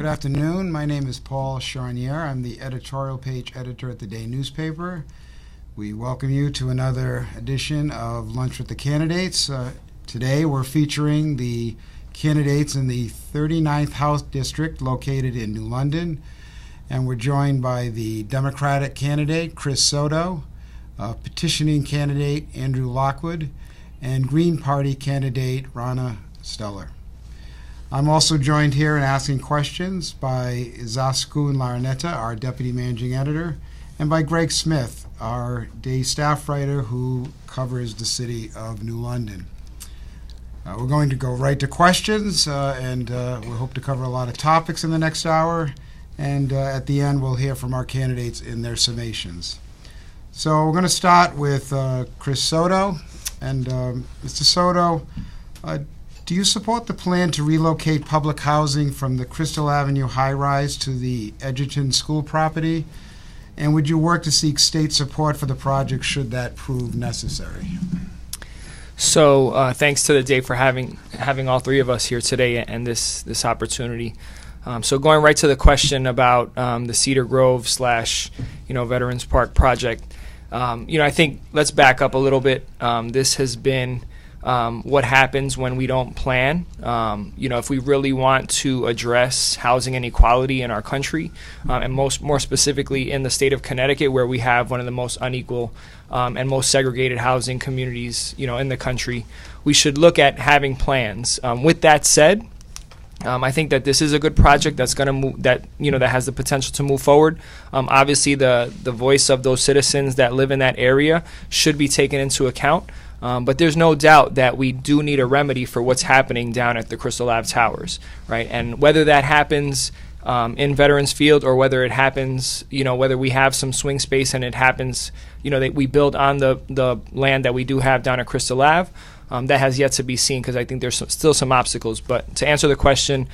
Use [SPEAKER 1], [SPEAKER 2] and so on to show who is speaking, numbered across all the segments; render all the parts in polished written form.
[SPEAKER 1] Good afternoon. My name is Paul Charnier. I'm the editorial page editor at the Day newspaper. We welcome you to another edition of Lunch with the Candidates. Today we're featuring the candidates in the 39th House District located in New London. And we're joined by the Democratic candidate, Chris Soto, petitioning candidate, Andrew Lockwood, and Green Party candidate, Ronna Stuller. I'm also joined here in asking questions by Zaskun Laranetta, our Deputy Managing Editor, and by Greg Smith, our day staff writer who covers the city of New London. We're going to go right to questions, and we hope to cover a lot of topics in the next hour. And at the end, we'll hear from our candidates in their summations. So we're going to start with Chris Soto. And Mr. Soto, do you support the plan to relocate public housing from the Crystal Avenue high-rise to the Edgerton School property? And would you work to seek state support for the project should that prove necessary?
[SPEAKER 2] So thanks to the day for having all three of us here today and this opportunity. So going right to the question about the Cedar Grove / Veterans Park project, I think let's back up a little bit. This has been what happens when we don't plan. If we really want to address housing inequality in our country, and more specifically in the state of Connecticut, where we have one of the most unequal and most segregated housing communities, in the country, we should look at having plans. With that said, I think that this is a good project that's going to move, that has the potential to move forward. Obviously, the voice of those citizens that live in that area should be taken into account. But there's no doubt that we do need a remedy for what's happening down at the Crystal Ave Towers, right? And whether that happens in Veterans Field or whether it happens, whether we have some swing space and it happens, that we build on the land that we do have down at Crystal Ave, that has yet to be seen because I think there's still some obstacles. But to answer the question,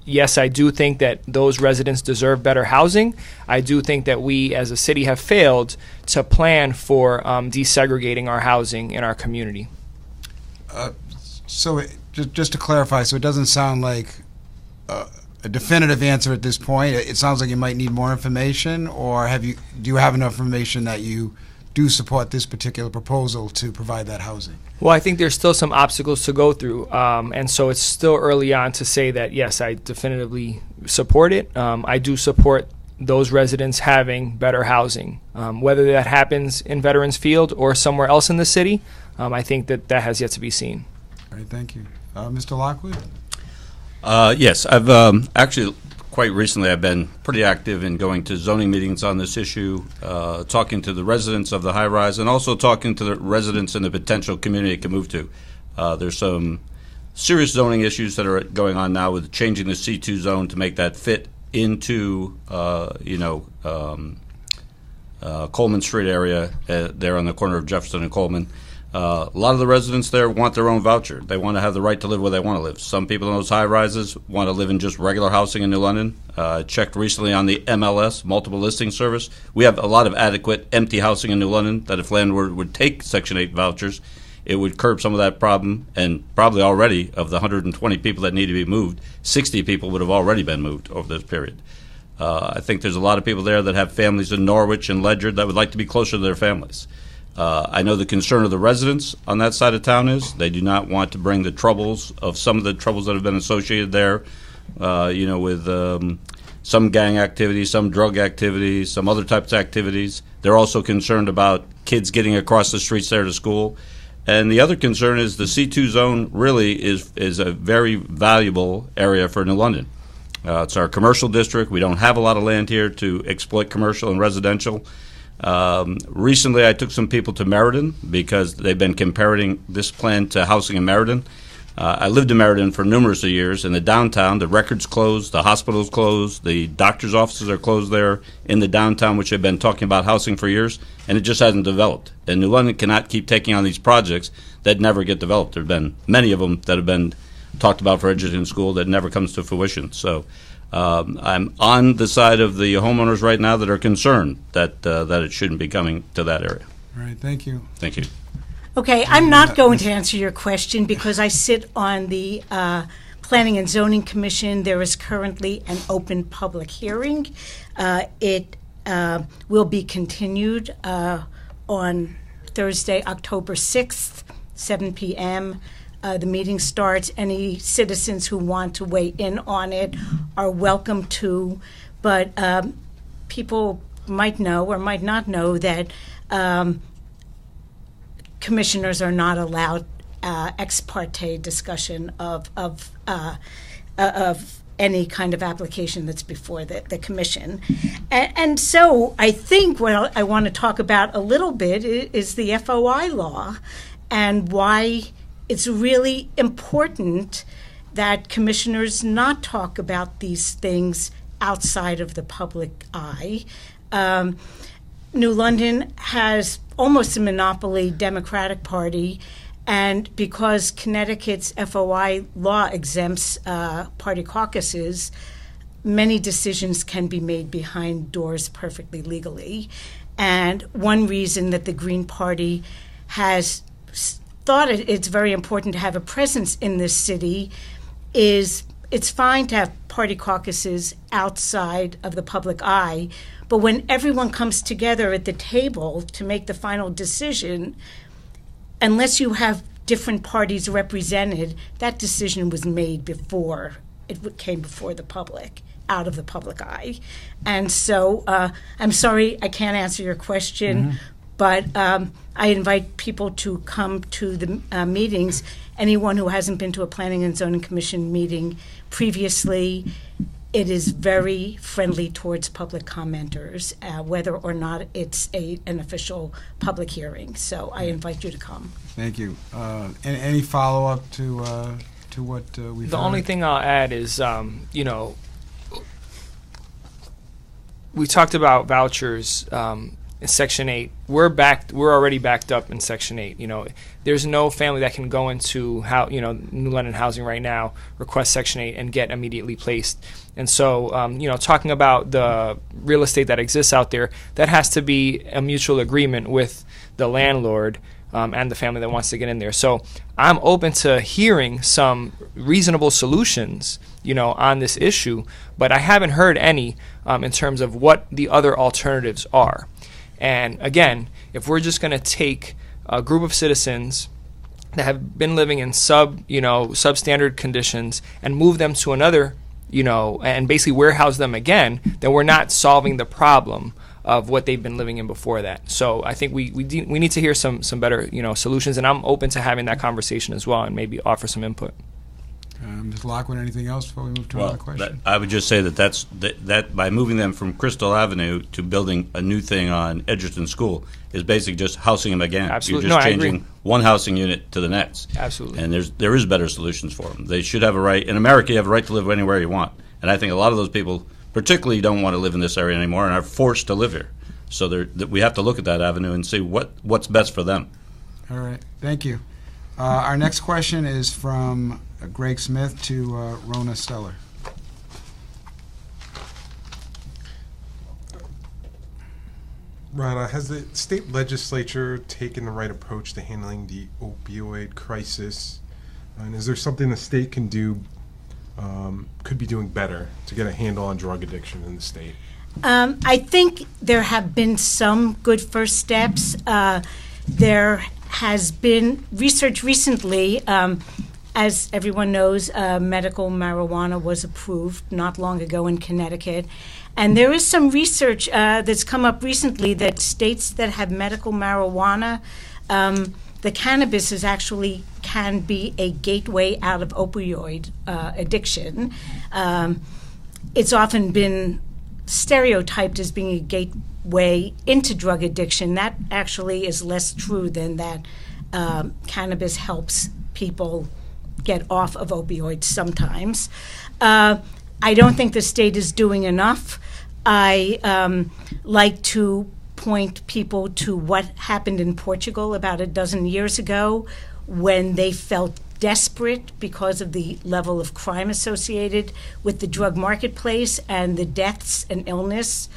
[SPEAKER 2] yes, I do think that those residents deserve better housing. I do think that we as a city have failed to plan for desegregating our housing in our community.
[SPEAKER 1] Just to clarify, so it doesn't sound like a definitive answer at this point. It sounds like you might need more information, or do you have enough information that you do support this particular proposal to provide that housing?
[SPEAKER 2] Well, I think there's still some obstacles to go through, and so it's still early on to say that, yes, I definitively support it. I do support those residents having better housing. Whether that happens in Veterans Field or somewhere else in the city, I think that has yet to be seen.
[SPEAKER 1] All right, thank you. Mr. Lockwood?
[SPEAKER 3] Yes, I've actually quite recently I've been pretty active in going to zoning meetings on this issue, talking to the residents of the high-rise and also talking to the residents in the potential community it can move to. There's some serious zoning issues that are going on now with changing the C2 zone to make that fit into, Coleman Street area there on the corner of Jefferson and Coleman. A lot of the residents there want their own voucher. They want to have the right to live where they want to live. Some people in those high-rises want to live in just regular housing in New London. Checked recently on the MLS, Multiple Listing Service. We have a lot of adequate empty housing in New London that if landlord would take Section 8 vouchers, it would curb some of that problem. And probably already, of the 120 people that need to be moved, 60 people would have already been moved over this period. I think there's a lot of people there that have families in Norwich and Ledyard that would like to be closer to their families. I know the concern of the residents on that side of town is they do not want to bring the troubles of some of the troubles that have been associated there, with some gang activity, some drug activity, some other types of activities. They're also concerned about kids getting across the streets there to school. And the other concern is the C2 zone really is a very valuable area for New London. It's our commercial district. We don't have a lot of land here to exploit commercial and residential. Recently, I took some people to Meriden because they've been comparing this plan to housing in Meriden. I lived in Meriden for numerous of years. In the downtown, the record's closed, the hospital's closed, the doctor's offices are closed there in the downtown, which have been talking about housing for years, and it just hasn't developed. And New London cannot keep taking on these projects that never get developed. There have been many of them that have been talked about for Edgerton School that never comes to fruition. So I'm on the side of the homeowners right now that are concerned that it shouldn't be coming to that area.
[SPEAKER 1] All right, thank you.
[SPEAKER 3] Thank you.
[SPEAKER 4] Okay, I'm not going to answer your question because I sit on the Planning and Zoning Commission, there is currently an open public hearing. It will be continued on Thursday, October 6th, 7 p.m. The meeting starts. Any citizens who want to weigh in on it are welcome to, but people might know or might not know that commissioners are not allowed ex parte discussion of any kind of application that's before the commission. And so I think what I want to talk about a little bit is the FOI law and why it's really important that commissioners not talk about these things outside of the public eye. New London has almost a monopoly Democratic Party, and because Connecticut's FOI law exempts party caucuses, many decisions can be made behind doors perfectly legally. And one reason that the Green Party has thought it's very important to have a presence in this city is it's fine to have party caucuses outside of the public eye, but when everyone comes together at the table to make the final decision, unless you have different parties represented, that decision was made before it came before the public, out of the public eye. And so I'm sorry I can't answer your question, but I invite people to come to the meetings. Anyone who hasn't been to a Planning and Zoning Commission meeting previously, it is very friendly towards public commenters, whether or not it's an official public hearing. So I invite you to come.
[SPEAKER 1] Thank you. Any follow-up to what we've
[SPEAKER 2] The
[SPEAKER 1] heard?
[SPEAKER 2] only thing I'll add is, we talked about vouchers in Section 8. We're already backed up in Section 8. There's no family that can go into New London Housing right now, request Section 8, and get immediately placed. And so, talking about the real estate that exists out there, that has to be a mutual agreement with the landlord and the family that wants to get in there. So I'm open to hearing some reasonable solutions, on this issue, but I haven't heard any in terms of what the other alternatives are. And again, if we're just going to take a group of citizens that have been living in substandard conditions and move them to another, and basically warehouse them again, then we're not solving the problem of what they've been living in before that. So I think we need to hear some better solutions, and I'm open to having that conversation as well and maybe offer some input.
[SPEAKER 1] Ms. Lockwood, anything else before we move to another question?
[SPEAKER 3] I would just say that by moving them from Crystal Avenue to building a new thing on Edgerton School is basically just housing them again.
[SPEAKER 2] Absolutely.
[SPEAKER 3] You're just
[SPEAKER 2] No, I agree.
[SPEAKER 3] changing one housing unit to the next.
[SPEAKER 2] Absolutely.
[SPEAKER 3] And there is better solutions for them. They should have a right. In America, you have a right to live anywhere you want. And I think a lot of those people particularly don't want to live in this area anymore and are forced to live here. So we have to look at that avenue and see what's best for them.
[SPEAKER 1] All right. Thank you. Our next question is from Greg Smith to Ronna Stuller.
[SPEAKER 5] Ronna, has the state legislature taken the right approach to handling the opioid crisis? And is there something the state can do, could be doing better to get a handle on drug addiction in the state?
[SPEAKER 4] I think there have been some good first steps. There has been research recently. As everyone knows, medical marijuana was approved not long ago in Connecticut. And there is some research that's come up recently that states that have medical marijuana, the cannabis can be a gateway out of opioid addiction. It's often been stereotyped as being a gateway into drug addiction. That actually is less true than that. Cannabis helps people get off of opioids sometimes. I don't think the state is doing enough. I like to point people to what happened in Portugal about a dozen years ago when they felt desperate because of the level of crime associated with the drug marketplace and the deaths and illness.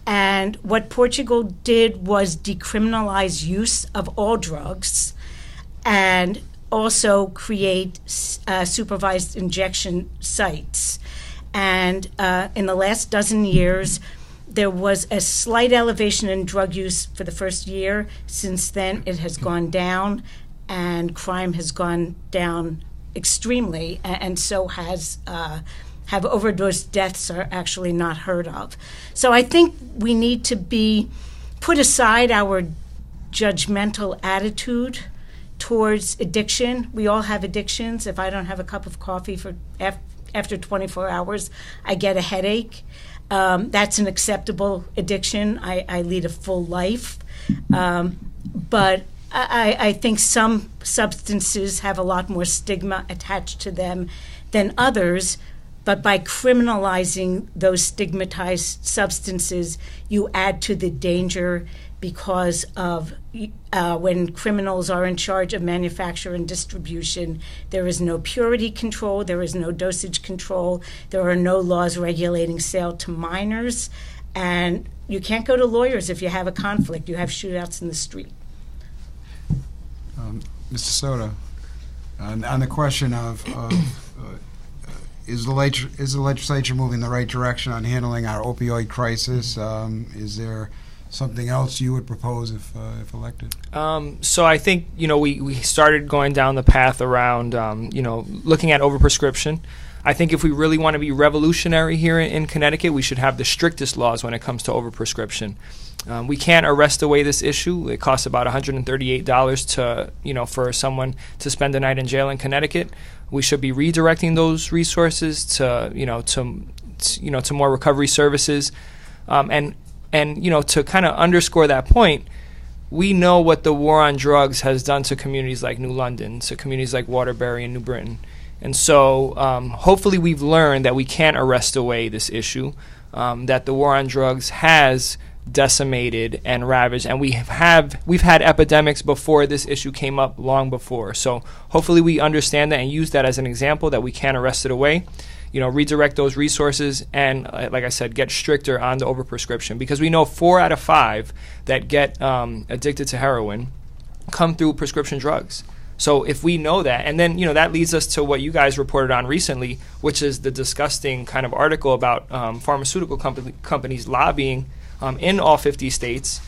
[SPEAKER 4] And what Portugal did was decriminalize use of all drugs and also create supervised injection sites. And in the last dozen years, there was a slight elevation in drug use for the first year. Since then, it has gone down, and crime has gone down extremely, and so have overdose deaths are actually not heard of. So I think we need to put aside our judgmental attitude towards addiction. We all have addictions. If I don't have a cup of coffee after 24 hours, I get a headache. That's an acceptable addiction. I lead a full life. But I think some substances have a lot more stigma attached to them than others. But by criminalizing those stigmatized substances, you add to the danger, because of when criminals are in charge of manufacture and distribution, there is no purity control, there is no dosage control, there are no laws regulating sale to minors, and you can't go to lawyers if you have a conflict. You have shootouts in the street.
[SPEAKER 1] Mr. Soto, on the question of is the legislature moving in the right direction on handling our opioid crisis? Is there something else you would propose if elected?
[SPEAKER 2] So I think, we started going down the path around, looking at overprescription. I think if we really want to be revolutionary here in Connecticut, we should have the strictest laws when it comes to overprescription. We can't arrest away this issue. It costs about $138 to, for someone to spend a night in jail in Connecticut. We should be redirecting those resources to more recovery services, and to kind of underscore that point, we know what the war on drugs has done to communities like New London, to communities like Waterbury and New Britain. And so hopefully we've learned that we can't arrest away this issue, that the war on drugs has decimated and ravaged, and we've had epidemics before this issue came up, long before. So hopefully we understand that and use that as an example that we can't arrest it away. Redirect those resources and, like I said, get stricter on the overprescription, because we know 4 out of 5 that get addicted to heroin come through prescription drugs. So if we know that, and then, that leads us to what you guys reported on recently, which is the disgusting kind of article about pharmaceutical companies lobbying in all 50 states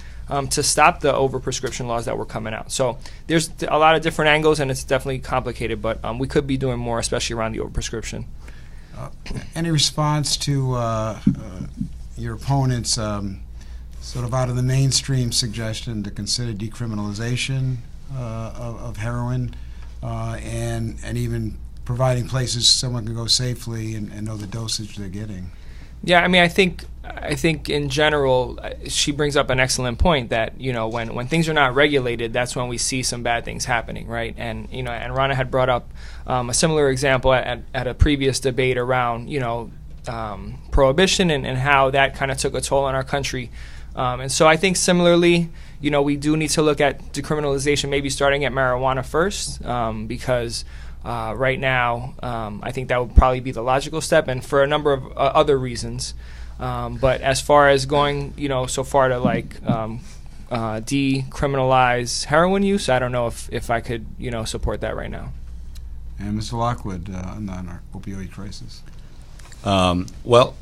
[SPEAKER 2] to stop the overprescription laws that were coming out. So there's a lot of different angles, and it's definitely complicated, but we could be doing more, especially around the overprescription.
[SPEAKER 1] Any response to your opponent's sort of out of the mainstream suggestion to consider decriminalization of heroin and even providing places someone can go safely and know the dosage they're getting?
[SPEAKER 2] Yeah, I think in general, she brings up an excellent point that, when things are not regulated, that's when we see some bad things happening, right? And, and Ronna had brought up a similar example at a previous debate around, prohibition and how that kind of took a toll on our country. And so I think similarly, we do need to look at decriminalization, maybe starting at marijuana first, because right now, I think that would probably be the logical step, and for a number of other reasons. But as far as going, so far to decriminalize heroin use, I don't know if I could, support that right now.
[SPEAKER 1] And Mr. Lockwood, on our opioid crisis.
[SPEAKER 3] Well,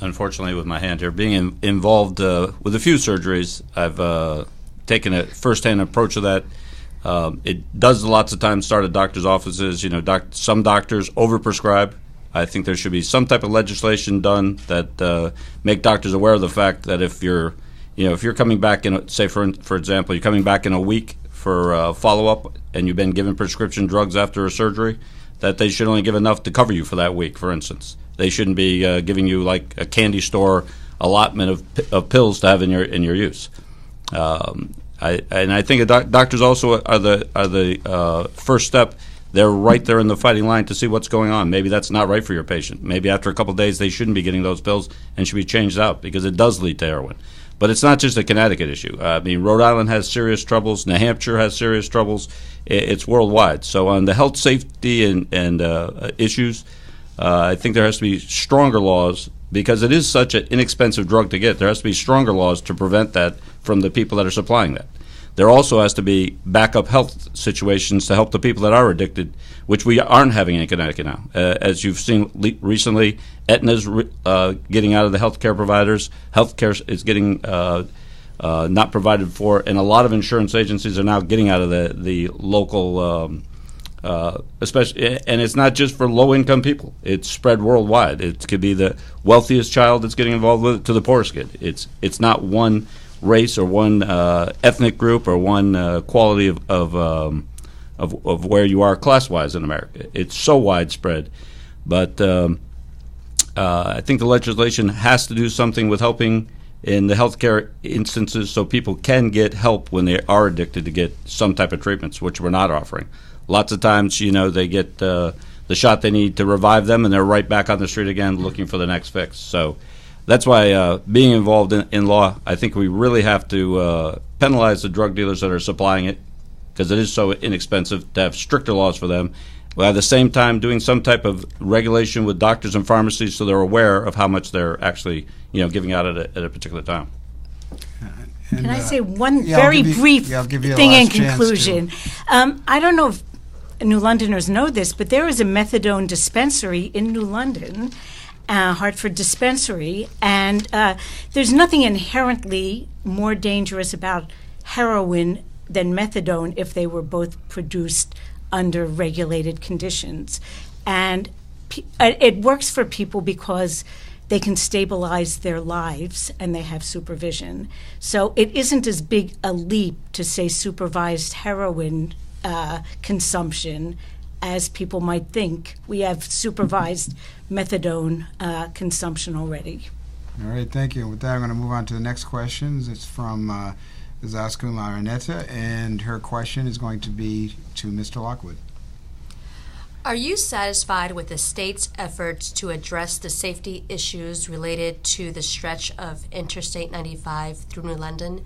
[SPEAKER 3] unfortunately with my hand here, being involved with a few surgeries, I've taken a first-hand approach of that. It does lots of times start at doctors' offices. Some doctors overprescribe. I think there should be some type of legislation done that make doctors aware of the fact that if you're coming back in, say for example, you're coming back in a week for follow-up and you've been given prescription drugs after a surgery, that they should only give enough to cover you for that week, for instance. They shouldn't be giving you like a candy store allotment of pills to have in your use. I think doctors also are the first step. They're right there in the fighting line to see what's going on. Maybe that's not right for your patient. Maybe after a couple of days they shouldn't be getting those pills and should be changed out because it does lead to heroin. But it's not just a Connecticut issue. Rhode Island has serious troubles. New Hampshire has serious troubles. It's worldwide. So on the health, safety, and issues, I think there has to be stronger laws because it is such an inexpensive drug to get. There has to be stronger laws to prevent that from the people that are supplying that. there also has to be backup health situations to help the people that are addicted, which we aren't having in Connecticut now. As you've seen recently, Aetna's getting out of the healthcare providers. Healthcare is getting not provided for, and a lot of insurance agencies are now getting out of the local, especially, and it's not just for low-income people. It's spread worldwide. It could be the wealthiest child that's getting involved with it to the poorest kid. It's not one race or one ethnic group or one quality of where you are class-wise in America. It's so widespread. But I think the legislation has to do something with helping in the healthcare instances so people can get help when they are addicted to get some type of treatments, which we're not offering. Lots of times, they get the shot they need to revive them, and they're right back on the street again looking for the next fix. So that's why being involved in law, I think we really have to penalize the drug dealers that are supplying it, because it is so inexpensive to have stricter laws for them, while at the same time doing some type of regulation with doctors and pharmacies so they're aware of how much they're actually giving out at a particular time.
[SPEAKER 1] And,
[SPEAKER 4] Can I say one
[SPEAKER 1] yeah, I'll
[SPEAKER 4] very
[SPEAKER 1] give you-
[SPEAKER 4] brief
[SPEAKER 1] yeah, I'll give you a
[SPEAKER 4] thing in
[SPEAKER 1] last chance
[SPEAKER 4] conclusion? I don't know if New Londoners know this, but there is a methadone dispensary in New London, Hartford Dispensary, and there's nothing inherently more dangerous about heroin than methadone if they were both produced under regulated conditions. And it works for people because they can stabilize their lives and they have supervision. So it isn't as big a leap to say supervised heroin consumption as people might think. We have supervised methadone consumption already.
[SPEAKER 1] All right, thank you. With that, I'm going to move on to the next questions. It's from Zaskun Laranetta, and her question is going to be to Mr. Lockwood.
[SPEAKER 6] Are you satisfied with the state's efforts to address the safety issues related to the stretch of Interstate 95 through New London?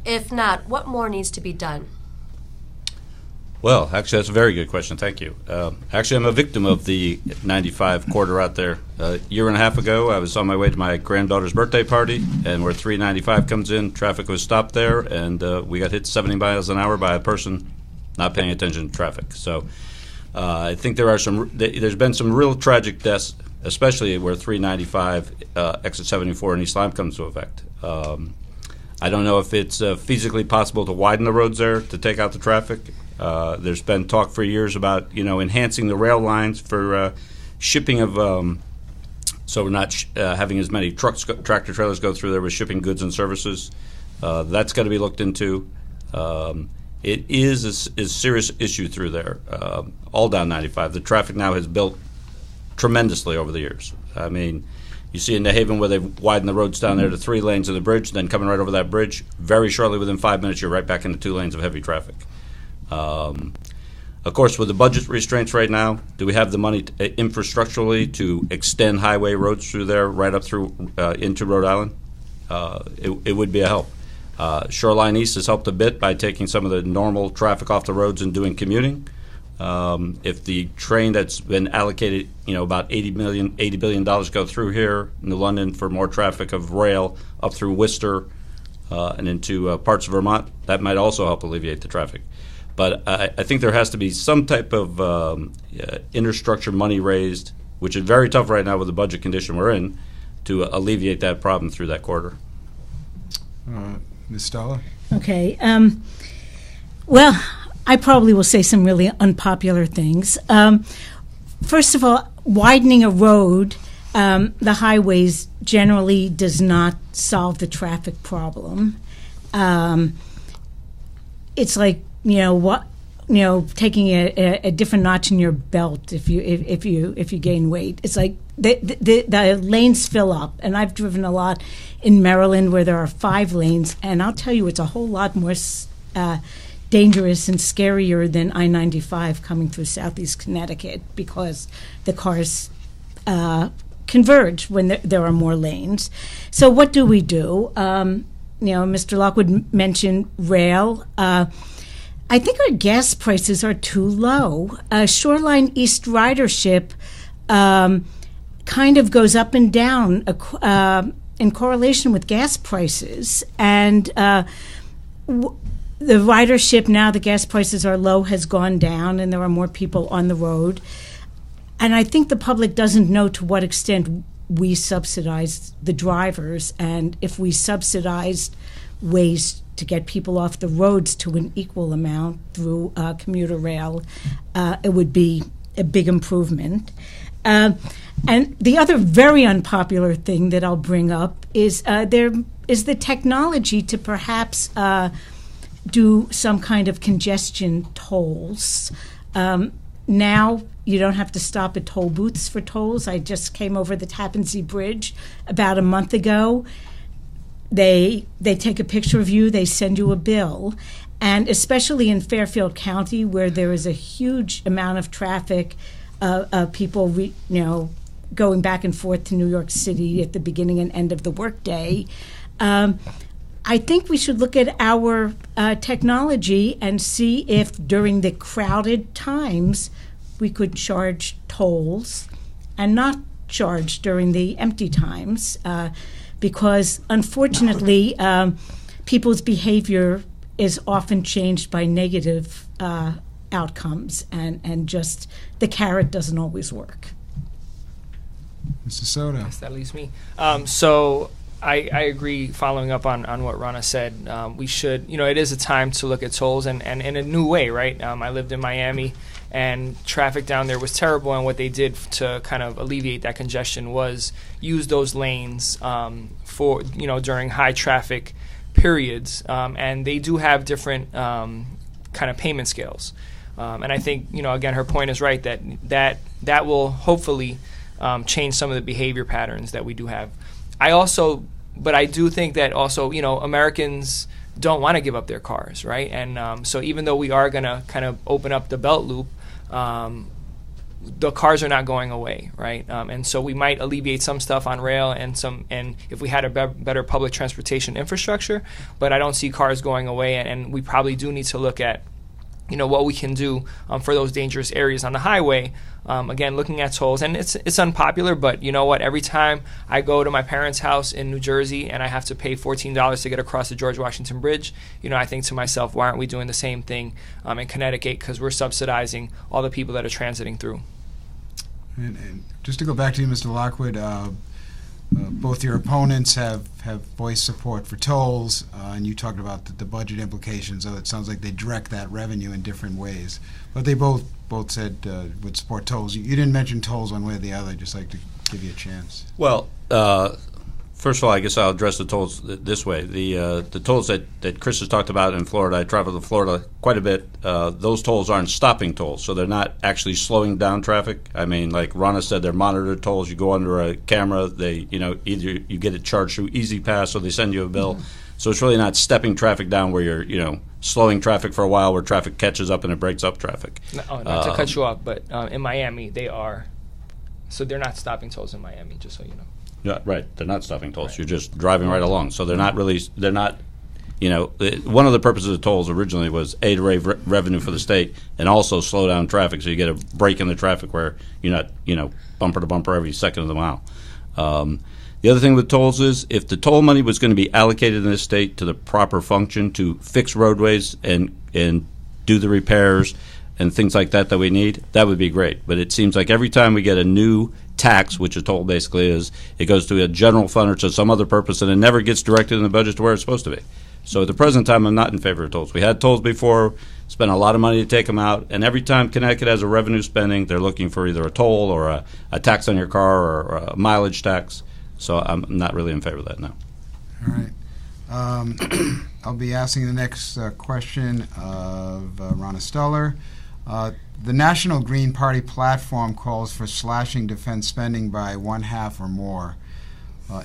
[SPEAKER 6] If not, what more needs to be done?
[SPEAKER 3] Well, actually, that's a very good question. Thank you. Actually, I'm a victim of the 95 corridor out there. A year and a half ago, I was on my way to my granddaughter's birthday party, and where 395 comes in, traffic was stopped there, and we got hit 70 miles an hour by a person not paying attention to traffic. So I think there's been some real tragic deaths, especially where 395, exit 74 in East Lyme comes to effect. I don't know if it's physically possible to widen the roads there to take out the traffic. There's been talk for years about enhancing the rail lines for shipping of, so we're not having as many tractor trailers go through there with shipping goods and services. That's got to be looked into. It is a serious issue through there, all down 95. The traffic now has built tremendously over the years. I mean, you see in New Haven where they've widened the roads down there to 3 lanes of the bridge, then coming right over that bridge, very shortly within 5 minutes you're right back into 2 lanes of heavy traffic. Of course, with the budget restraints right now, do we have the money infrastructurally to extend highway roads through there right up through into Rhode Island? It would be a help. Shoreline East has helped a bit by taking some of the normal traffic off the roads and doing commuting. If the train that's been allocated, about $80 billion go through here in New London for more traffic of rail up through Worcester and into parts of Vermont, that might also help alleviate the traffic. But I think there has to be some type of infrastructure money raised, which is very tough right now with the budget condition we're in, to alleviate that problem through that corridor.
[SPEAKER 1] Ms. Stuller?
[SPEAKER 4] Okay. Well, I probably will say some really unpopular things. First of all, widening a road, the highways generally does not solve the traffic problem. It's like taking a different notch in your belt if you gain weight. It's like the lanes fill up, and I've driven a lot in Maryland where there are 5 lanes, and I'll tell you it's a whole lot more dangerous and scarier than I-95 coming through southeast Connecticut because the cars converge when there are more lanes. So what do we do? Mr. Lockwood mentioned rail. I think our gas prices are too low. Shoreline East ridership kind of goes up and down in correlation with gas prices. And the ridership, now the gas prices are low, has gone down, and there are more people on the road. And I think the public doesn't know to what extent we subsidize the drivers, and if we subsidized ways to get people off the roads to an equal amount through commuter rail, it would be a big improvement. And the other very unpopular thing that I'll bring up is there is the technology to perhaps do some kind of congestion tolls. Now you don't have to stop at toll booths for tolls. I just came over the Tappan Zee Bridge about a month ago. They take a picture of you, they send you a bill, and especially in Fairfield County, where there is a huge amount of traffic, people going back and forth to New York City at the beginning and end of the workday. I think we should look at our technology and see if during the crowded times we could charge tolls and not charge during the empty times, because unfortunately people's behavior is often changed by negative outcomes, and just the carrot doesn't always work.
[SPEAKER 1] Mr. Soto.
[SPEAKER 2] Yes, that leaves me. So I agree, following up on what Ronna said. We should, it is a time to look at tolls and in a new way, right? I lived in Miami, and traffic down there was terrible, and what they did to kind of alleviate that congestion was use those lanes for, during high traffic periods. And they do have different kind of payment scales. And I think, again, her point is right, that will hopefully change some of the behavior patterns that we do have. But I do think that also, Americans don't want to give up their cars, right? And so even though we are going to kind of open up the belt loop, the cars are not going away, right? And so we might alleviate some stuff on rail and if we had a better public transportation infrastructure, but I don't see cars going away, and we probably do need to look at what we can do for those dangerous areas on the highway. Again, looking at tolls, and it's unpopular, but you know what? Every time I go to my parents' house in New Jersey and I have to pay $14 to get across the George Washington Bridge, I think to myself, why aren't we doing the same thing in Connecticut? Because we're subsidizing all the people that are transiting through.
[SPEAKER 1] And just to go back to you, Mr. Lockwood, both your opponents have voiced support for tolls, and you talked about the budget implications. So it sounds like they direct that revenue in different ways. But they both said would support tolls. You didn't mention tolls one way or the other. I'd just like to give you a chance.
[SPEAKER 3] Well, first of all, I guess I'll address the tolls this way. The tolls that Chris has talked about in Florida, I travel to Florida quite a bit. Those tolls aren't stopping tolls, so they're not actually slowing down traffic. I mean, like Ronna said, they're monitored tolls. You go under a camera, they, either you get it charged through Easy Pass or they send you a bill. Mm-hmm. So it's really not stepping traffic down where you're, slowing traffic for a while where traffic catches up and it breaks up traffic.
[SPEAKER 2] Not to cut you off, but in Miami they are. So they're not stopping tolls in Miami, just so you know.
[SPEAKER 3] Yeah, right. They're not stopping tolls.
[SPEAKER 2] Right.
[SPEAKER 3] You're just driving right along. So they're not, one of the purposes of tolls originally was A, to raise revenue for the state, and also slow down traffic so you get a break in the traffic where you're not, bumper to bumper every second of the mile. The other thing with tolls is if the toll money was going to be allocated in this state to the proper function to fix roadways and do the repairs and things like that we need, that would be great. But it seems like every time we get a new tax, which a toll basically is, it goes to a general fund or to some other purpose, and it never gets directed in the budget to where it's supposed to be. So at the present time, I'm not in favor of tolls. We had tolls before, spent a lot of money to take them out, and every time Connecticut has a revenue spending, they're looking for either a toll or a tax on your car or a mileage tax. So I'm not really in favor of that now.
[SPEAKER 1] All right. I'll be asking the next question of Ronna Stuller. The National Green Party platform calls for slashing defense spending by 1/2 or more.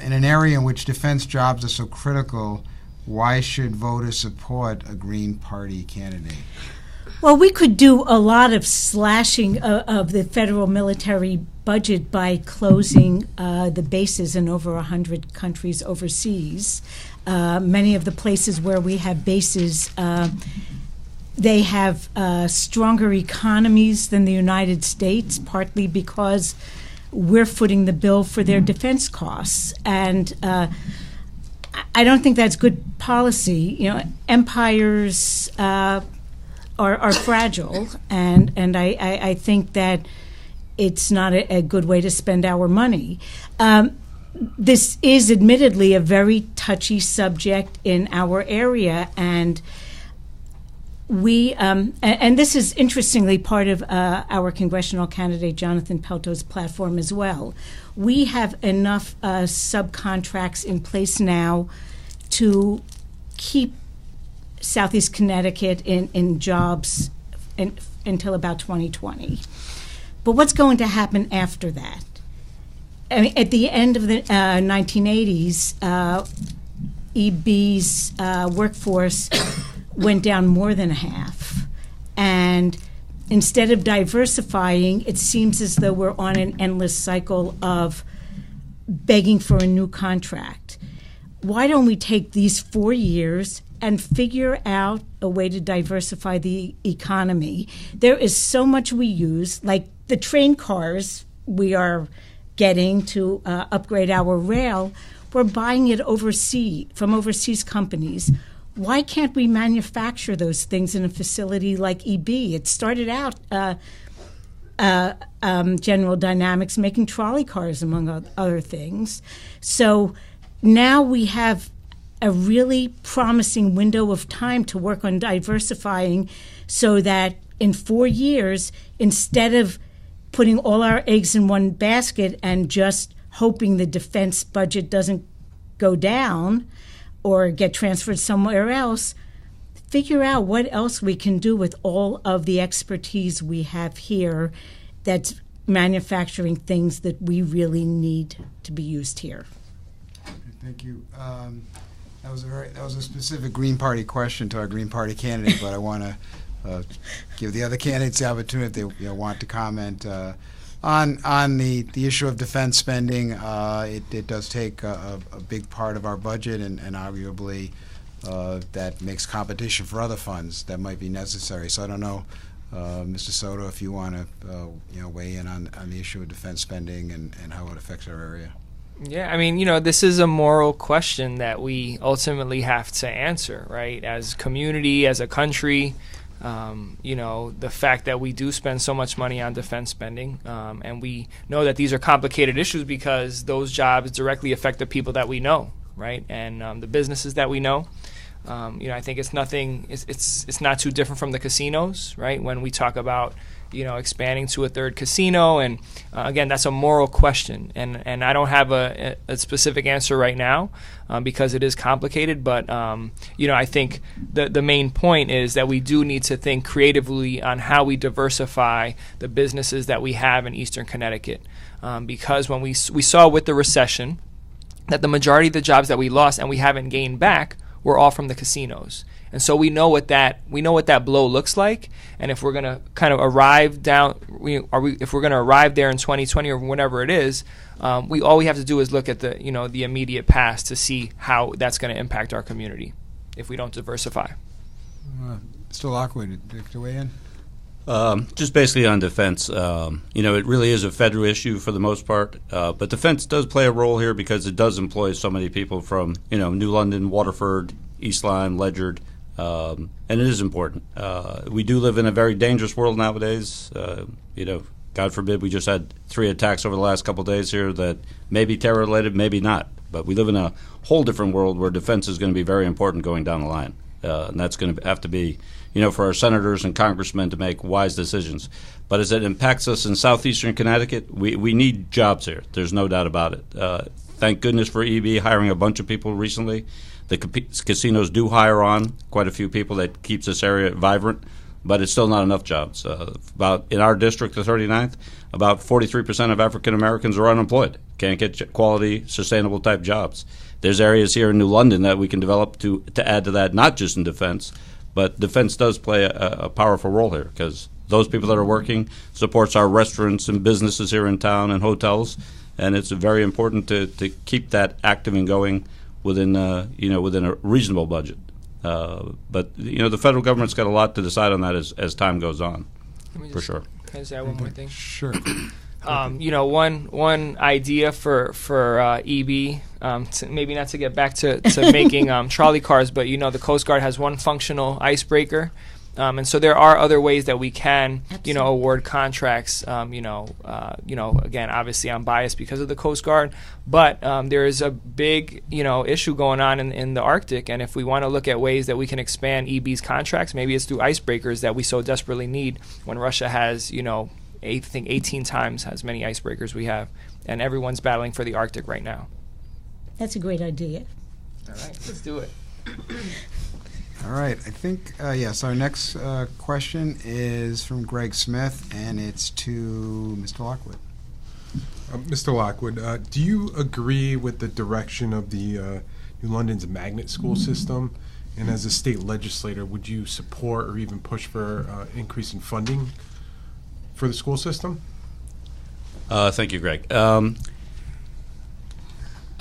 [SPEAKER 1] In an area in which defense jobs are so critical, why should voters support a Green Party candidate?
[SPEAKER 4] Well, we could do a lot of slashing of the federal military budget by closing the bases in over 100 countries overseas. Many of the places where we have bases, they have stronger economies than the United States, partly because we're footing the bill for their defense costs. And I don't think that's good policy. Empires are fragile, and I think that it's not a good way to spend our money. This is admittedly a very touchy subject in our area, and we and this is interestingly part of our congressional candidate Jonathan Pelto's platform as well. We have enough subcontracts in place now to keep Southeast Connecticut in jobs until about 2020. But what's going to happen after that? I mean, at the end of the 1980s, EB's workforce went down more than half. And instead of diversifying, it seems as though we're on an endless cycle of begging for a new contract. Why don't we take these 4 years and figure out a way to diversify the economy? There is so much we use, like the train cars we are getting to upgrade our rail. We're buying it from overseas companies. Why can't we manufacture those things in a facility like EB? It started out General Dynamics making trolley cars, among other things. So now we have a really promising window of time to work on diversifying so that in 4 years, instead of putting all our eggs in one basket and just hoping the defense budget doesn't go down or get transferred somewhere else, figure out what else we can do with all of the expertise we have here that's manufacturing things that we really need to be used here.
[SPEAKER 1] Thank you. That was a specific Green Party question to our Green Party candidate, but I want to give the other candidates the opportunity if they want to comment on the issue of defense spending. It does take a big part of our budget, and arguably that makes competition for other funds that might be necessary. So I don't know, Mr. Soto, if you want to weigh in on the issue of defense spending and how it affects our area.
[SPEAKER 2] Yeah, I mean, this is a moral question that we ultimately have to answer, right? As a community, as a country, the fact that we do spend so much money on defense spending, and we know that these are complicated issues because those jobs directly affect the people that we know, right? And the businesses that we know. I think it's not too different from the casinos, right? When we talk about expanding to a third casino, and again, that's a moral question, and I don't have a specific answer right now because it is complicated. But I think the main point is that we do need to think creatively on how we diversify the businesses that we have in Eastern Connecticut, because when we saw with the recession that the majority of the jobs that we lost and we haven't gained back were all from the casinos. And so we know what that blow looks like, and if we're going to kind of arrive there in 2020 or whenever it is, all we have to do is look at the immediate past to see how that's going to impact our community if we don't diversify.
[SPEAKER 1] Mr. Lockwood, to weigh in?
[SPEAKER 3] Just basically on defense, it really is a federal issue for the most part, but defense does play a role here because it does employ so many people from New London, Waterford, East Lyme, Ledyard. And it is important. We do live in a very dangerous world nowadays. God forbid, we just had 3 attacks over the last couple of days here that may be terror-related, maybe not. But we live in a whole different world where defense is going to be very important going down the line. And that's going to have to be, for our senators and congressmen to make wise decisions. But as it impacts us in southeastern Connecticut, we need jobs here. There's no doubt about it. Thank goodness for EB hiring a bunch of people recently. The casinos do hire on quite a few people. That keeps this area vibrant, but it's still not enough jobs. In our district, the 39th, about 43% of African Americans are unemployed, can't get quality, sustainable type jobs. There's areas here in New London that we can develop to add to that, not just in defense, but defense does play a powerful role here because those people that are working supports our restaurants and businesses here in town and hotels, and it's very important to keep that active and going within a reasonable budget. But the federal government's got a lot to decide on that as time goes on, for sure.
[SPEAKER 2] Can I say one more thing?
[SPEAKER 1] Sure.
[SPEAKER 2] One idea for EB, maybe not to get back to making trolley cars, but the Coast Guard has one functional icebreaker. And so there are other ways that we can, award contracts. Again, obviously I'm biased because of the Coast Guard, but there is a big, issue going on in the Arctic. And if we want to look at ways that we can expand EB's contracts, maybe it's through icebreakers that we so desperately need when Russia has, I think 18 times as many icebreakers we have. And everyone's battling for the Arctic right now.
[SPEAKER 4] That's a great idea.
[SPEAKER 2] All right, let's do it.
[SPEAKER 1] All right, I think, yes, our next question is from Greg Smith, and it's to Mr. Lockwood.
[SPEAKER 5] Mr. Lockwood, do you agree with the direction of the New London's magnet school system? And as a state legislator, would you support or even push for increase in funding for the school system?
[SPEAKER 3] Thank you, Greg.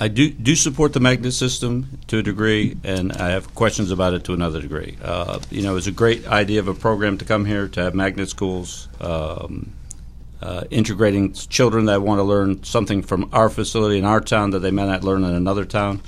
[SPEAKER 3] I do support the magnet system to a degree, and I have questions about it to another degree. It's a great idea of a program to come here to have magnet schools, integrating children that want to learn something from our facility in our town that they may not learn in another town.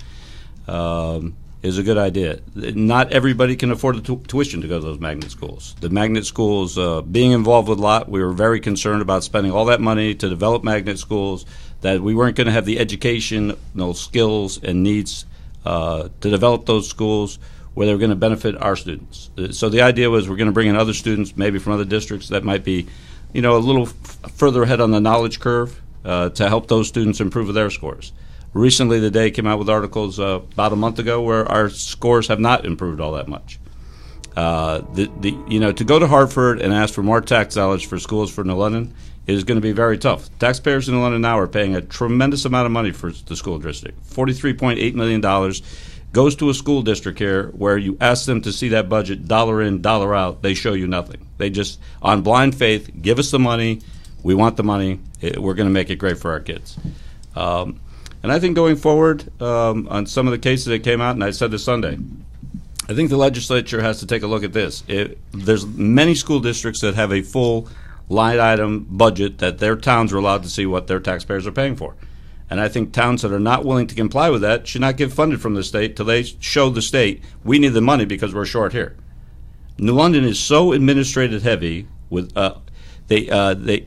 [SPEAKER 3] Is a good idea. Not everybody can afford the tuition to go to those magnet schools. The magnet schools, being involved with LOT, we were very concerned about spending all that money to develop magnet schools, that we weren't going to have the educational skills and needs to develop those schools where they were going to benefit our students. So the idea was we're going to bring in other students, maybe from other districts that might be, a little further ahead on the knowledge curve to help those students improve their scores. Recently, the Day came out with articles about a month ago where our scores have not improved all that much. To go to Hartford and ask for more tax dollars for schools for New London is going to be very tough. Taxpayers in New London now are paying a tremendous amount of money for the school district. $43.8 million goes to a school district here where you ask them to see that budget dollar in, dollar out. They show you nothing. They just, on blind faith, give us the money. We want the money. We're going to make it great for our kids. And I think going forward on some of the cases that came out, and I said this Sunday, I think the legislature has to take a look at this. There's many school districts that have a full line item budget that their towns are allowed to see what their taxpayers are paying for. And I think towns that are not willing to comply with that should not get funded from the state till they show the state we need the money because we're short here. New London is so administrative heavy with they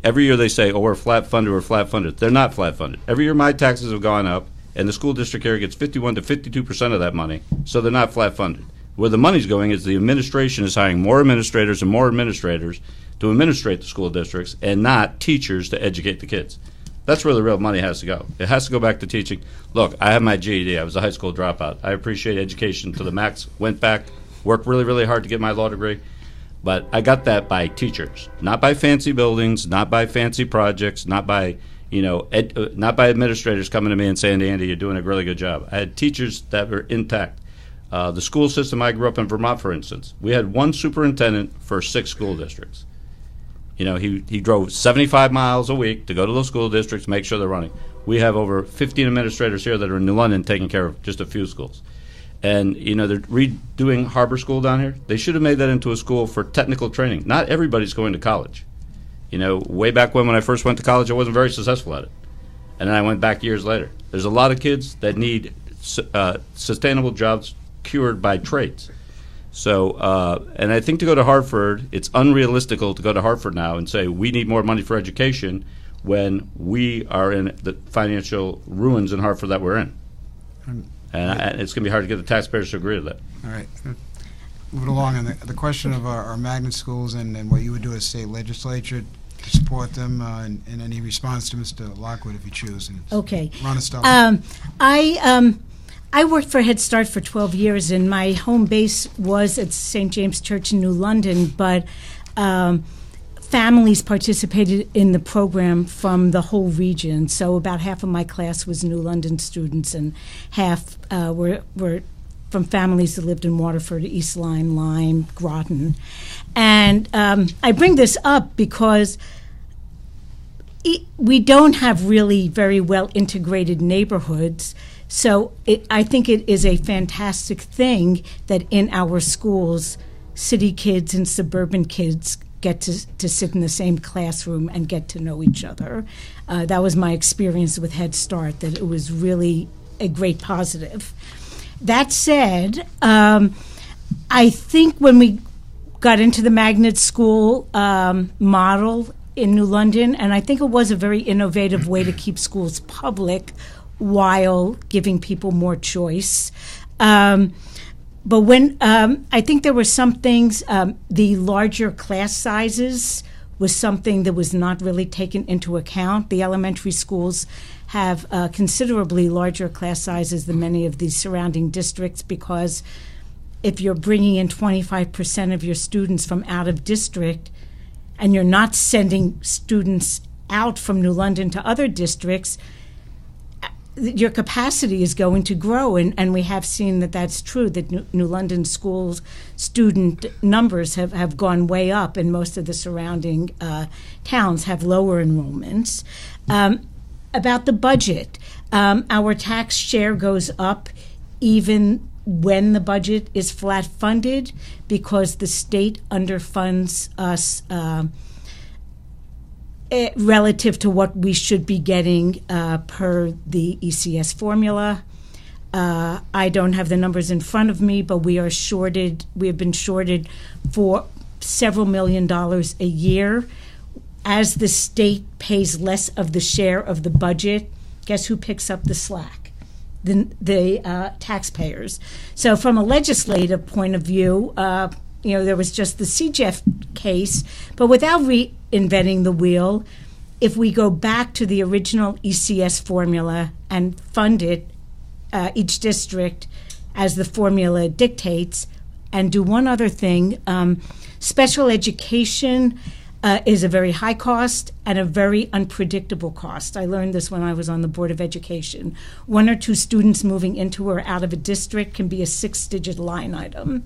[SPEAKER 3] every year they say, oh, we're flat funded. They're not flat funded. Every year my taxes have gone up, and the school district here gets 51 to 52% of that money, so they're not flat funded. Where the money's going is the administration is hiring more administrators and more administrators to administrate the school districts and not teachers to educate the kids. That's where the real money has to go. It has to go back to teaching. Look, I have my GED. I was a high school dropout. I appreciate education to the max. Went back, worked really, really hard to get my law degree. But I got that by teachers, not by fancy buildings, not by fancy projects, not by not by administrators coming to me and saying, Andy, you're doing a really good job. I had teachers that were intact. The school system I grew up in Vermont, for instance, we had one superintendent for 6 school districts. He drove 75 miles a week to go to those school districts, make sure they're running. We have over 15 administrators here that are in New London taking care of just a few schools. And, they're redoing Harbor School down here. They should have made that into a school for technical training. Not everybody's going to college. Way back when I first went to college, I wasn't very successful at it. And then I went back years later. There's a lot of kids that need sustainable jobs cured by trades. So, and I think to go to Hartford, it's unrealistical to go to Hartford now and say we need more money for education when we are in the financial ruins in Hartford that we're in. And it's going to be hard to get the taxpayers to agree to that.
[SPEAKER 1] All right. Moving along, on the question of our magnet schools and what you would do as state legislature to support them, and any response to Mr. Lockwood if you choose.
[SPEAKER 4] Okay.
[SPEAKER 1] Ronna Stuller.
[SPEAKER 4] I worked for Head Start for 12 years, and my home base was at St. James Church in New London, but families participated in the program from the whole region. So about half of my class was New London students, and half were from families that lived in Waterford, East Lyme, Groton. And I bring this up because we don't have really very well integrated neighborhoods. So I think it is a fantastic thing that in our schools, city kids and suburban kids get to sit in the same classroom and get to know each other. That was my experience with Head Start, that it was really a great positive. That said, I think when we got into the magnet school model in New London, and I think it was a very innovative way to keep schools public while giving people more choice. But when I think there were some things, the larger class sizes was something that was not really taken into account. The elementary schools have considerably larger class sizes than many of the surrounding districts, because if you're bringing in 25% of your students from out of district and you're not sending students out from New London to other districts, your capacity is going to grow, and we have seen that that's true, that New London schools student numbers have gone way up, and most of the surrounding towns have lower enrollments. About the budget, our tax share goes up even when the budget is flat funded, because the state underfunds us relative to what we should be getting per the ECS formula. I don't have the numbers in front of me, but we are shorted. We have been shorted for several $1 million a year. As the state pays less of the share of the budget, guess who picks up the slack? The taxpayers. So from a legislative point of view, there was just the CJEF case, but without reinventing the wheel, if we go back to the original ECS formula and fund it, each district as the formula dictates, and do one other thing, special education is a very high cost and a very unpredictable cost. I learned this when I was on the Board of Education. 1 or 2 students moving into or out of a district can be a 6-digit line item.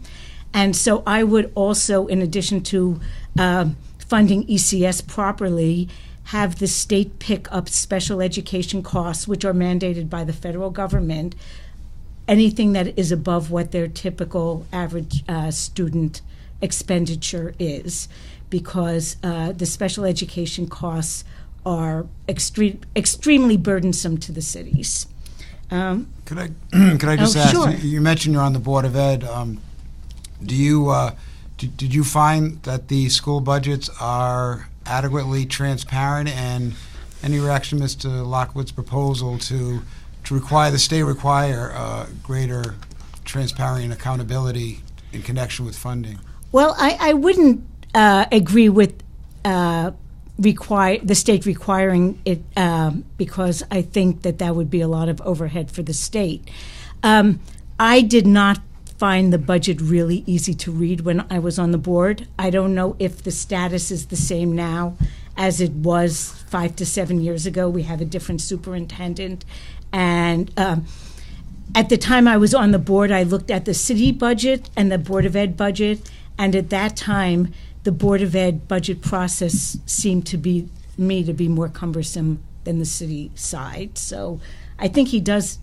[SPEAKER 4] And so I would also, in addition to funding ECS properly, have the state pick up special education costs, which are mandated by the federal government, anything that is above what their typical average student expenditure is, because the special education costs are extremely burdensome to the cities.
[SPEAKER 1] Could I just ask?
[SPEAKER 4] Sure.
[SPEAKER 1] You mentioned you're on the Board of Ed. Did you find that the school budgets are adequately transparent, and any reaction to Mr. Lockwood's proposal to require the state greater transparency and accountability in connection with funding?
[SPEAKER 4] Well, I wouldn't agree with the state requiring it, because I think that would be a lot of overhead for the state. I did not find the budget really easy to read when I was on the board. I don't know if the status is the same now as it was 5 to 7 years ago. We have a different superintendent. And at the time I was on the board, I looked at the city budget and the Board of Ed budget. And at that time, the Board of Ed budget process seemed to be more cumbersome than the city side. So I think he does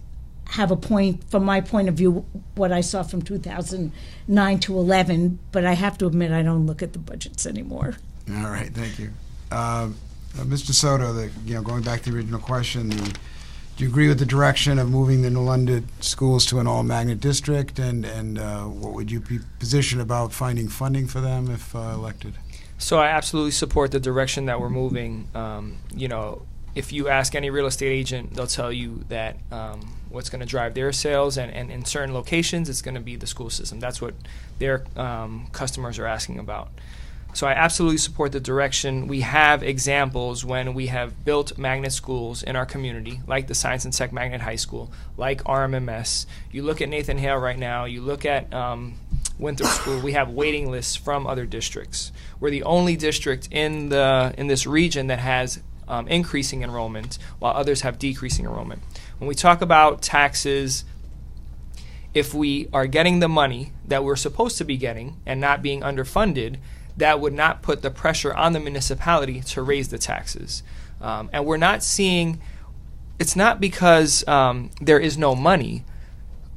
[SPEAKER 4] have a point, from my point of view, what I saw from 2009 to 11, but I have to admit I don't look at the budgets anymore.
[SPEAKER 1] All right, thank you. Mr. Soto, going back to the original question, do you agree with the direction of moving the New London schools to an all-magnet district, and what would you be positioned about finding funding for them if elected?
[SPEAKER 2] So I absolutely support the direction that we're moving. If you ask any real estate agent, they'll tell you that what's going to drive their sales, and in certain locations, it's going to be the school system. That's what their customers are asking about. So I absolutely support the direction. We have examples when we have built magnet schools in our community, like the Science and Tech Magnet High School, like RMMS. You look at Nathan Hale right now, you look at Winthrop School, we have waiting lists from other districts. We're the only district in this region that has increasing enrollment, while others have decreasing enrollment. When we talk about taxes, if we are getting the money that we're supposed to be getting and not being underfunded, that would not put the pressure on the municipality to raise the taxes. And we're not seeing, it's not because there is no money.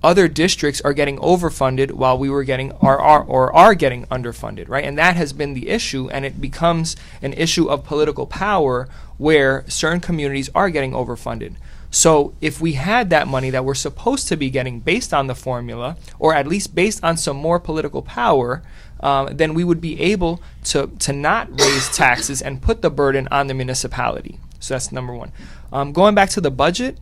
[SPEAKER 2] other districts are getting overfunded while we were getting are getting underfunded, right? And that has been the issue, and it becomes an issue of political power where certain communities are getting overfunded. So if we had that money that we're supposed to be getting based on the formula, or at least based on some more political power, then we would be able to not raise taxes and put the burden on the municipality. So that's number one. Going back to the budget,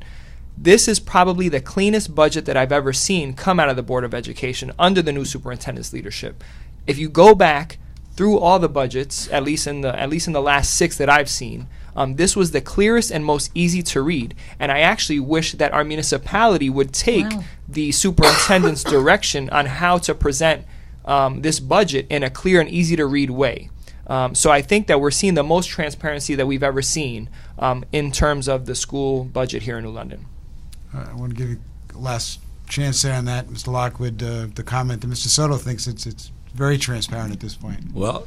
[SPEAKER 2] this is probably the cleanest budget that I've ever seen come out of the Board of Education under the new superintendent's leadership. If you go back through all the budgets, at least in the last 6 that I've seen, this was the clearest and most easy to read. And I actually wish that our municipality would take the superintendent's direction on how to present this budget in a clear and easy to read way. So I think that we're seeing the most transparency that we've ever seen in terms of the school budget here in New London.
[SPEAKER 1] I want to give you a last chance there on that, Mr. Lockwood, the comment that Mr. Soto thinks it's very transparent at this point.
[SPEAKER 3] Well,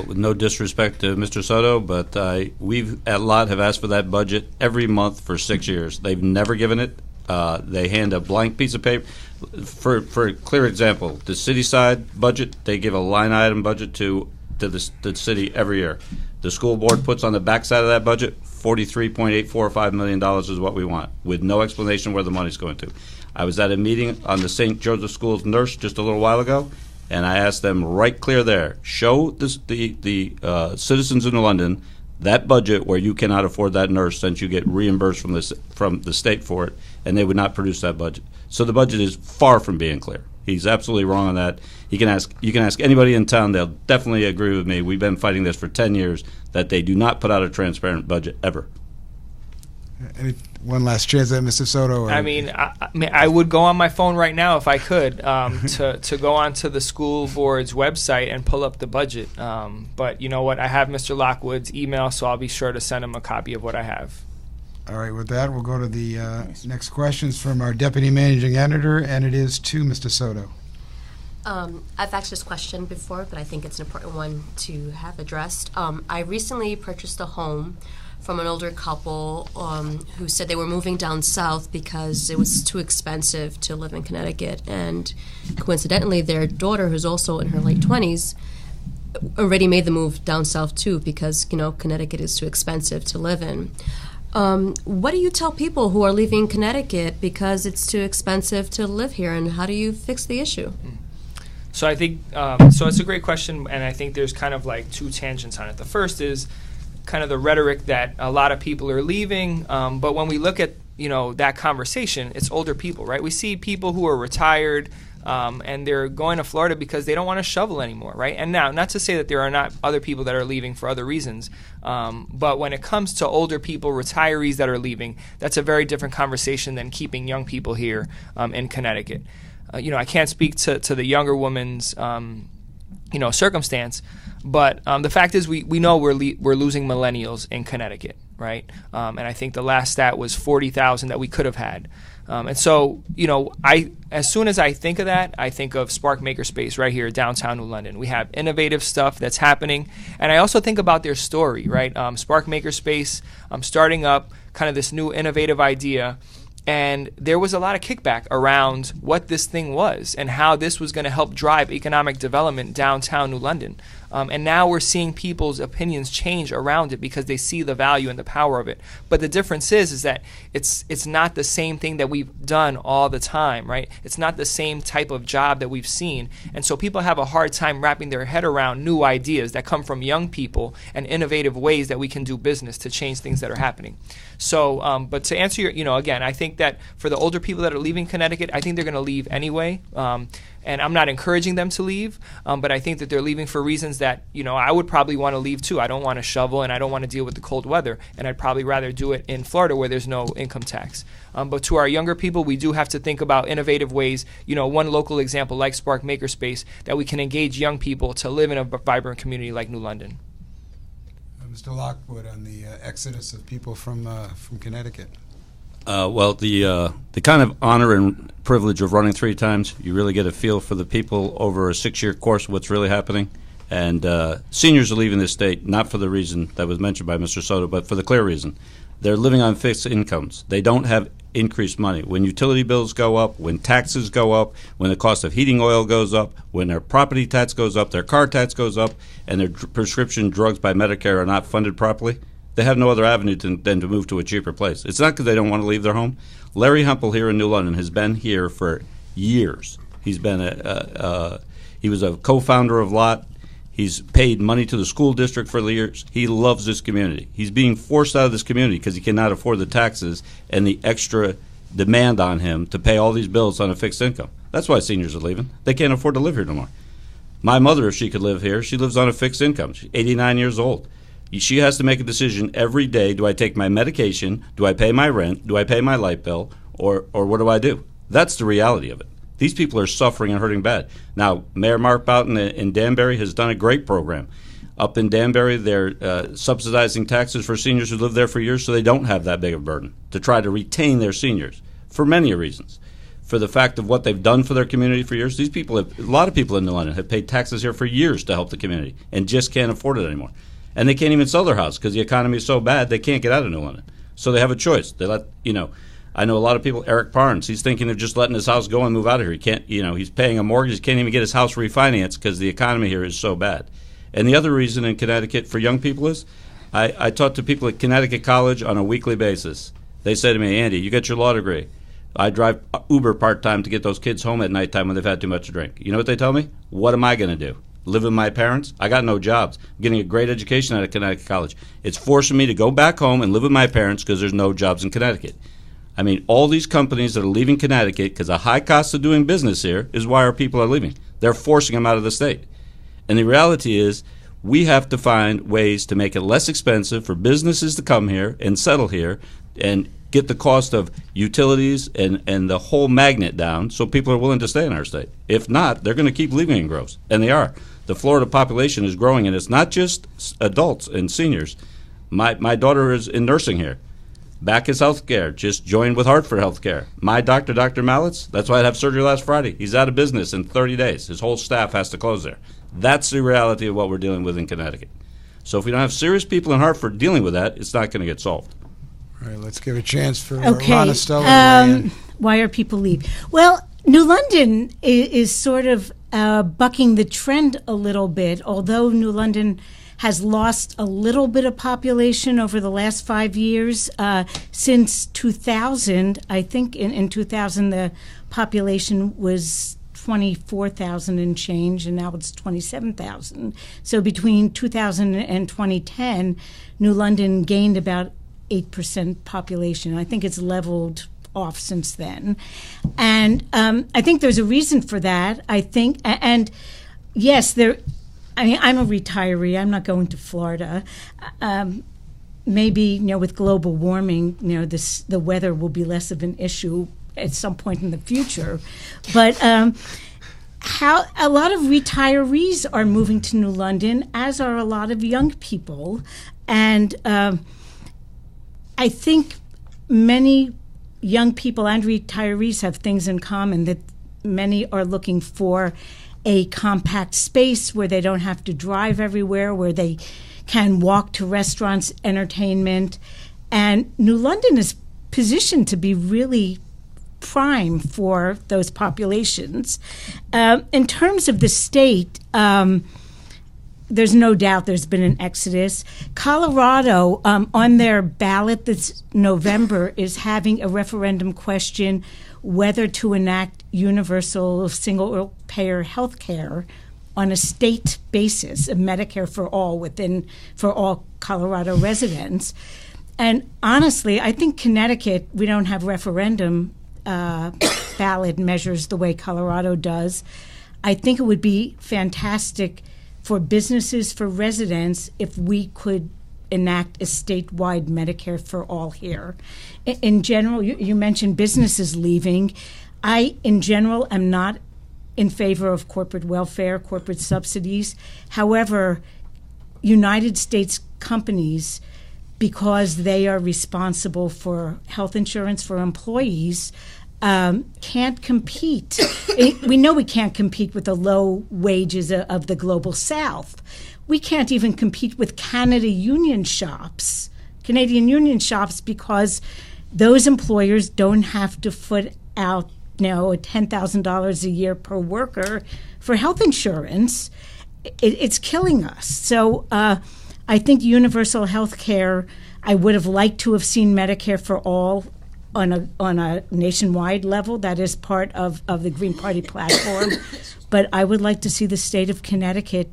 [SPEAKER 3] with no disrespect to Mr. Soto, but we've at Lot have asked for that budget every month for 6 years. They've never given it. They hand a blank piece of paper. For a clear example, the city side budget, they give a line item budget to the city every year. The school board puts on the backside of that budget, $43.845 million is what we want, with no explanation where the money's going to. I was at a meeting on the St. Joseph School's nurse just a little while ago, and I asked them right clear there, show the citizens in London that budget where you cannot afford that nurse since you get reimbursed from the state for it, and they would not produce that budget. So the budget is far from being clear. He's absolutely wrong on that. You can ask anybody in town; they'll definitely agree with me. We've been fighting this for 10 years that they do not put out a transparent budget ever.
[SPEAKER 1] One last chance at Mr. Soto? Or?
[SPEAKER 2] I mean, I would go on my phone right now if I could to go onto the school board's website and pull up the budget. But you know what? I have Mr. Lockwood's email, so I'll be sure to send him a copy of what I have.
[SPEAKER 1] All right, with that, we'll go to the next questions from our Deputy Managing Editor, and it is to Mr. Soto.
[SPEAKER 6] I've asked this question before, but I think it's an important one to have addressed. I recently purchased a home from an older couple who said they were moving down south because it was too expensive to live in Connecticut. And coincidentally, their daughter, who's also in her late 20s, already made the move down south too because, Connecticut is too expensive to live in. What do you tell people who are leaving Connecticut because it's too expensive to live here, and how do you fix the issue?
[SPEAKER 2] So I think so it's a great question, and I think there's kind of like 2 tangents on it. The first is kind of the rhetoric that a lot of people are leaving, but when we look at that conversation, it's older people, right? We see people who are retired, and they're going to Florida because they don't want to shovel anymore, right? And now, not to say that there are not other people that are leaving for other reasons, but when it comes to older people, retirees that are leaving, that's a very different conversation than keeping young people here in Connecticut. I can't speak to the younger woman's circumstance, but the fact is we know we're losing millennials in Connecticut, right? And I think the last stat was 40,000 that we could have had. And so, as soon as I think of that, I think of Spark Makerspace right here, downtown New London. We have innovative stuff that's happening. And I also think about their story, right? Spark Makerspace, starting up kind of this new innovative idea. And there was a lot of kickback around what this thing was and how this was going to help drive economic development downtown New London. And now we're seeing people's opinions change around it because they see the value and the power of it. But the difference is that it's not the same thing that we've done all the time, right? It's not the same type of job that we've seen. And so people have a hard time wrapping their head around new ideas that come from young people and innovative ways that we can do business to change things that are happening. So, but to answer your, again, I think that for the older people that are leaving Connecticut, I think they're going to leave anyway. And I'm not encouraging them to leave, but I think that they're leaving for reasons that, I would probably want to leave too. I don't want to shovel and I don't want to deal with the cold weather. And I'd probably rather do it in Florida where there's no income tax. But to our younger people, we do have to think about innovative ways, one local example like Spark Makerspace, that we can engage young people to live in a vibrant community like New London.
[SPEAKER 1] Mr. Lockwood, on the exodus of people from Connecticut.
[SPEAKER 3] Well, the kind of honor and privilege of running 3 times, you really get a feel for the people over a 6-year course, what's really happening. And seniors are leaving the state, not for the reason that was mentioned by Mr. Soto, but for the clear reason. They're living on fixed incomes. They don't have increased money. When utility bills go up, when taxes go up, when the cost of heating oil goes up, when their property tax goes up, their car tax goes up, and their prescription drugs by Medicare are not funded properly, they have no other avenue than to move to a cheaper place. It's not because they don't want to leave their home. Larry Hempel here in New London has been here for years. He's been he was a co-founder of Lot. He's paid money to the school district for the years. He loves this community. He's being forced out of this community because he cannot afford the taxes and the extra demand on him to pay all these bills on a fixed income. That's why seniors are leaving. They can't afford to live here no more. My mother, if she could live here, she lives on a fixed income. She's 89 years old. She has to make a decision every day. Do I take my medication? Do I pay my rent? Do I pay my light bill? Or what do I do? That's the reality of it. These people are suffering and hurting bad. Now, Mayor Mark Boughton in Danbury has done a great program. Up in Danbury, they're subsidizing taxes for seniors who live there for years so they don't have that big of a burden, to try to retain their seniors for many reasons. For the fact of what they've done for their community for years. These people a lot of people in New London have paid taxes here for years to help the community and just can't afford it anymore. And they can't even sell their house because the economy is so bad they can't get out of New London. So they have a choice. They let, I know a lot of people, Eric Parnes, he's thinking of just letting his house go and move out of here. He can't, he's paying a mortgage, can't even get his house refinanced because the economy here is so bad. And the other reason in Connecticut for young people is, I talk to people at Connecticut College on a weekly basis. They say to me, Andy, you get your law degree. I drive Uber part-time to get those kids home at nighttime when they've had too much to drink. You know what they tell me? What am I going to do? Live with my parents? I got no jobs. I'm getting a great education out of Connecticut College. It's forcing me to go back home and live with my parents because there's no jobs in Connecticut. I mean, all these companies that are leaving Connecticut because the high cost of doing business here is why our people are leaving. They're forcing them out of the state. And the reality is we have to find ways to make it less expensive for businesses to come here and settle here and get the cost of utilities and the whole magnet down so people are willing to stay in our state. If not, they're going to keep leaving in groves. And they are. The Florida population is growing, and it's not just adults and seniors. My daughter is in nursing here. Backus Healthcare just joined with Hartford Healthcare. My doctor, Dr. Mallitz, that's why I had to have surgery last Friday. He's out of business in 30 days. His whole staff has to close there. That's the reality of what we're dealing with in Connecticut. So if we don't have serious people in Hartford dealing with that, it's not going to get solved.
[SPEAKER 1] All right, let's give a chance for
[SPEAKER 4] Okay.
[SPEAKER 1] Ronna Stuller to weigh in.
[SPEAKER 4] Why are people leaving? Well, New London is sort of bucking the trend a little bit, although New London has lost a little bit of population over the last 5 years. Since 2000, I think in 2000 the population was 24,000 and change, and now it's 27,000. So between 2000 and 2010, New London gained about 8% population. I think it's leveled off since then. And I think there's a reason for that. I think, and yes, I'm a retiree. I'm not going to Florida. Maybe, with global warming, the weather will be less of an issue at some point in the future. But how a lot of retirees are moving to New London, as are a lot of young people. And I think many young people and retirees have things in common, that many are looking for a compact space where they don't have to drive everywhere, where they can walk to restaurants, entertainment. And New London is positioned to be really prime for those populations. In terms of the state, there's no doubt there's been an exodus. Colorado, on their ballot this November, is having a referendum question whether to enact universal single-payer health care on a state basis, a Medicare for all Colorado residents. And honestly, I think Connecticut, we don't have referendum ballot measures the way Colorado does. I think it would be fantastic for businesses, for residents, if we could enact a statewide Medicare for all here. In general, you mentioned businesses leaving. I, in general, am not in favor of corporate welfare, corporate subsidies. However, United States companies, because they are responsible for health insurance for employees, can't compete. We know we can't compete with the low wages of the global South. We can't even compete with Canadian union shops, because those employers don't have to foot out, $10,000 a year per worker for health insurance. It's killing us. So I think universal health care, I would have liked to have seen Medicare for all on a nationwide level. That is part of the Green Party platform. But I would like to see the state of Connecticut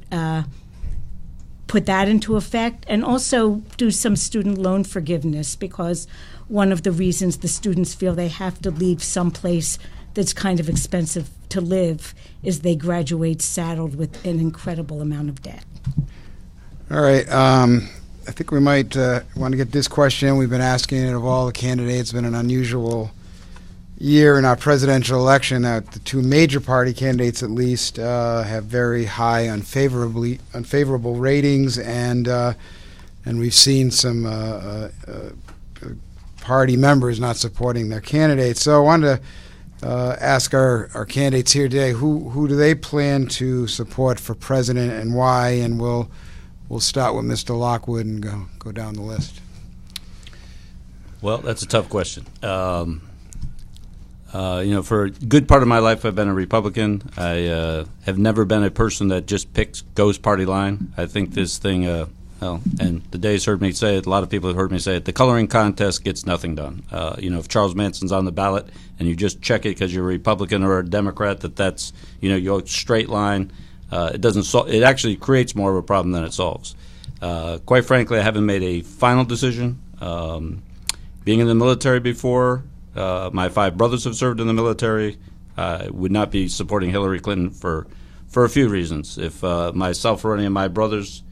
[SPEAKER 4] put that into effect, and also do some student loan forgiveness, because one of the reasons the students feel they have to leave someplace that's kind of expensive to live is they graduate saddled with an incredible amount of debt.
[SPEAKER 1] All right. I think we might want to get this question. We've been asking it of all the candidates. It's been an unusual year in our presidential election. The two major party candidates, at least, have very high unfavorable ratings, and we've seen some party members not supporting their candidates. So I wanted to ask our candidates here today, who do they plan to support for president and why? And we'll start with Mr. Lockwood and go down the list.
[SPEAKER 3] Well, that's a tough question. For a good part of my life, I've been a Republican. I have never been a person that just goes party line. I think this thing, and the Days heard me say it, a lot of people have heard me say it, the coloring contest gets nothing done. If Charles Manson's on the ballot and you just check it because you're a Republican or a Democrat, that's, you're straight line, it doesn't it actually creates more of a problem than it solves. Quite frankly, I haven't made a final decision. Being in the military before, my 5 brothers have served in the military. I would not be supporting Hillary Clinton for a few reasons. If myself or any of my brothers,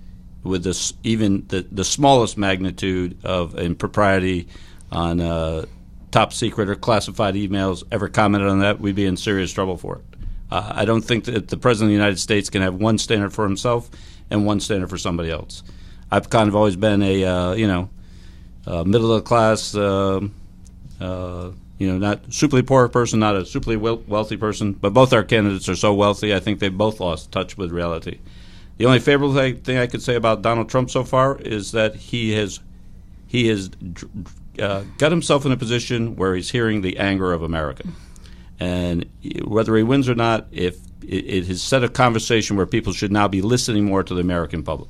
[SPEAKER 3] with this, even the smallest magnitude of impropriety on top secret or classified emails ever commented on that, we'd be in serious trouble for it. I don't think that the President of the United States can have one standard for himself and one standard for somebody else. I've kind of always been a middle of the class, not superly poor person, not a superly wealthy person, but both our candidates are so wealthy, I think they've both lost touch with reality. The only favorable thing I could say about Donald Trump so far is that he has got himself in a position where he's hearing the anger of America. And whether he wins or not, if it has set a conversation where people should now be listening more to the American public.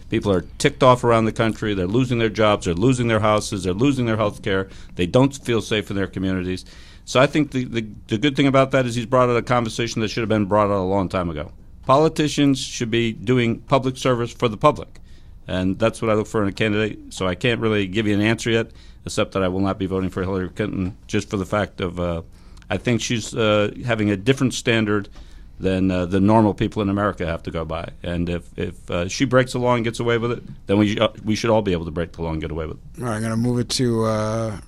[SPEAKER 3] People are ticked off around the country. They're losing their jobs. They're losing their houses. They're losing their health care. They don't feel safe in their communities. So I think the good thing about that is he's brought out a conversation that should have been brought out a long time ago. Politicians should be doing public service for the public. And that's what I look for in a candidate. So I can't really give you an answer yet, except that I will not be voting for Hillary Clinton just for the fact of I think she's having a different standard than the normal people in America have to go by. And if she breaks the law and gets away with it, then we should all be able to break the law and get away with it.
[SPEAKER 1] All right, I'm going to move it to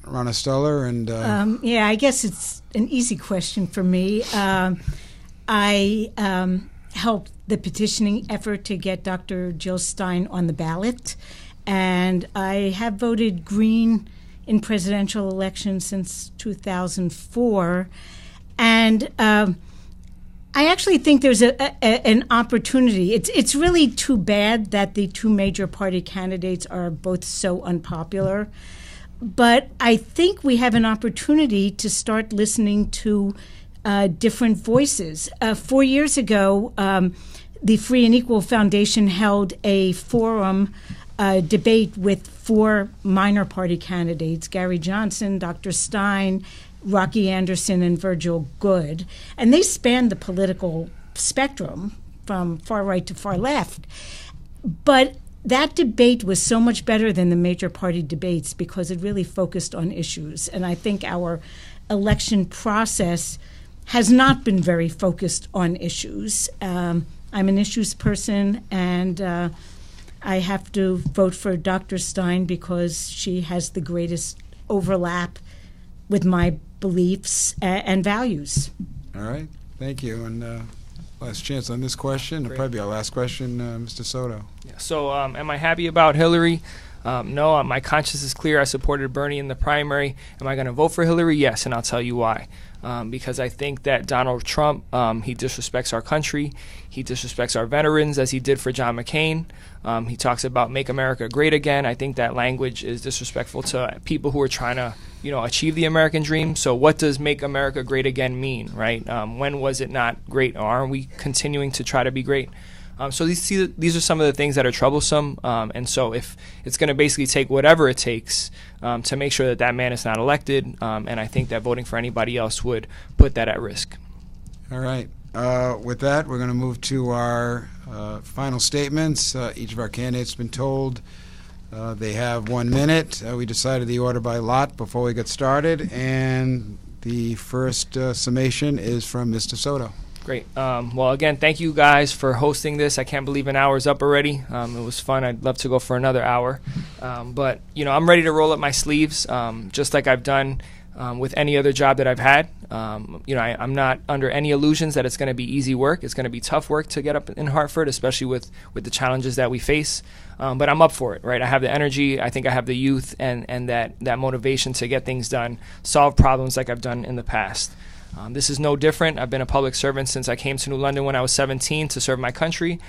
[SPEAKER 1] Ronna Stuller. And
[SPEAKER 4] I guess it's an easy question for me. I helped the petitioning effort to get Dr. Jill Stein on the ballot, and I have voted Green in presidential elections since 2004, and I actually think there's an opportunity. It's really too bad that the two major party candidates are both so unpopular, but I think we have an opportunity to start listening to different voices. 4 years ago, the Free and Equal Foundation held a forum debate with 4 minor party candidates, Gary Johnson, Dr. Stein, Rocky Anderson, and Virgil Good. And they spanned the political spectrum from far right to far left. But that debate was so much better than the major party debates because it really focused on issues. And I think our election process has not been very focused on issues. I'm an issues person, and I have to vote for Dr. Stein because she has the greatest overlap with my beliefs and values.
[SPEAKER 1] All right, thank you. And last chance on this question. It'll probably be our last question, Mr. Soto.
[SPEAKER 2] Yeah. So am I happy about Hillary? No, my conscience is clear. I supported Bernie in the primary. Am I going to vote for Hillary? Yes, and I'll tell you why. Because I think that Donald Trump, he disrespects our country. He disrespects our veterans, as he did for John McCain. He talks about make America great again. I think that language is disrespectful to people who are trying to, achieve the American dream. So what does make America great again mean, right? When was it not great? Or aren't we continuing to try to be great? So these are some of the things that are troublesome. And so if it's going to basically take whatever it takes to make sure that man is not elected, and I think that voting for anybody else would put that at risk.
[SPEAKER 1] All right. With that, we're going to move to our final statements. Each of our candidates has been told they have 1 minute. We decided the order by lot before we get started, and the first summation is from Mr. Soto.
[SPEAKER 2] Great. Well, again, thank you guys for hosting this. I can't believe an hour's up already. It was fun. I'd love to go for another hour. But, I'm ready to roll up my sleeves, just like I've done with any other job that I've had. I'm not under any illusions that it's going to be easy work. It's going to be tough work to get up in Hartford, especially with the challenges that we face. But I'm up for it, right? I have the energy. I think I have the youth and that motivation to get things done, solve problems like I've done in the past. This is no different. I've been a public servant since I came to New London when I was 17 to serve my country.